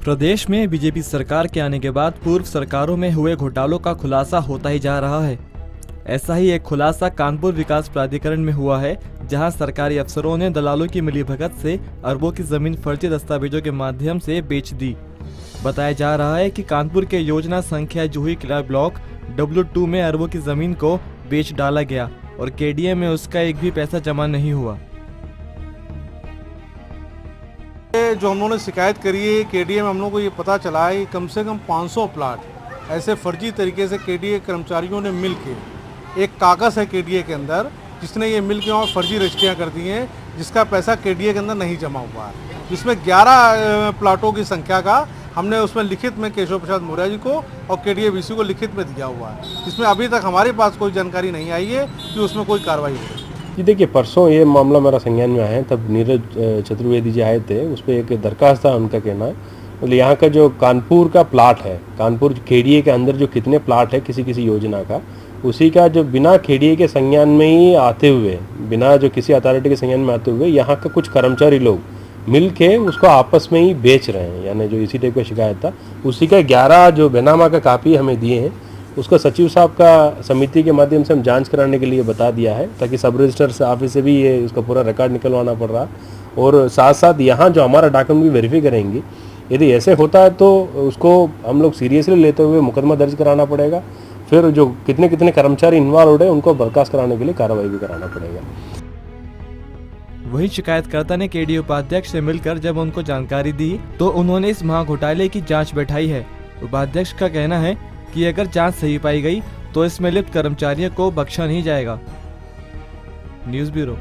प्रदेश में बीजेपी सरकार के आने के बाद पूर्व सरकारों में हुए घोटालों का खुलासा होता ही जा रहा है। ऐसा ही एक खुलासा कानपुर विकास प्राधिकरण में हुआ है, जहां सरकारी अफसरों ने दलालों की मिलीभगत से अरबों की जमीन फर्जी दस्तावेजों के माध्यम से बेच दी। बताया जा रहा है कि कानपुर के योजना संख्या जूही किला ब्लॉक W2 में अरबों की जमीन को बेच डाला गया और KDA में उसका एक भी पैसा जमा नहीं हुआ। जो हम लोगों ने शिकायत करी है KDA में, हम लोग को ये पता चला है कि कम से कम 500 प्लाट ऐसे फर्जी तरीके से KDA कर्मचारियों ने मिल के, एक कागज़ है KDA के अंदर जिसने ये मिल के वहाँ फर्जी रजिस्ट्रियाँ कर दी हैं, जिसका पैसा KDA के अंदर नहीं जमा हुआ है। जिसमें 11 प्लाटों की संख्या का हमने उसमें लिखित में केशव प्रसाद मौर्य जी को और KDA VC को लिखित में दिया हुआ है, जिसमें अभी तक हमारे पास कोई जानकारी नहीं आई है कि उसमें कोई कार्रवाई हो। जी देखिए, परसों ये मामला मेरा संज्ञान में आया है, तब नीरज चतुर्वेदी जी आए थे, उस पर एक दरखास्त था उनका कहना है। मतलब यहाँ का जो कानपुर का प्लाट है, कानपुर KDA के अंदर जो कितने प्लाट है किसी किसी योजना का, उसी का जो बिना KDA के संज्ञान में ही आते हुए, बिना जो किसी अथॉरिटी के संज्ञान में आते हुए यहाँ का कुछ कर्मचारी लोग मिल के उसको आपस में ही बेच रहे हैं। यानी जो इसी टाइप का शिकायत था, उसी का 11 जो बेनामा का कापी हमें दिए हैं, उसको सचिव साहब का समिति के माध्यम से हम जांच कराने के लिए बता दिया है, ताकि सब रजिस्टर ऑफिस से भी ये उसका पूरा रिकॉर्ड निकलवाना पड़ रहा। और साथ साथ यहाँ जो हमारा डॉक्यूमेंट भी वेरीफाई करेंगे, यदि ऐसे होता है तो उसको हम लोग सीरियसली लेते हुए मुकदमा दर्ज कराना पड़ेगा। फिर जो कितने कितने कर्मचारी इन्वॉल्व हो रहे हैं उनको बर्खास्त कराने के लिए कार्रवाई भी कराना पड़ेगा। वहीं शिकायतकर्ता ने KDA उपाध्यक्ष से मिलकर जब उनको जानकारी दी तो उन्होंने इस महाघोटाले की जांच बैठाई है। उपाध्यक्ष का कहना है कि अगर जांच सही पाई गई तो इसमें लिप्त कर्मचारियों को बख्शा नहीं जाएगा। News bureau.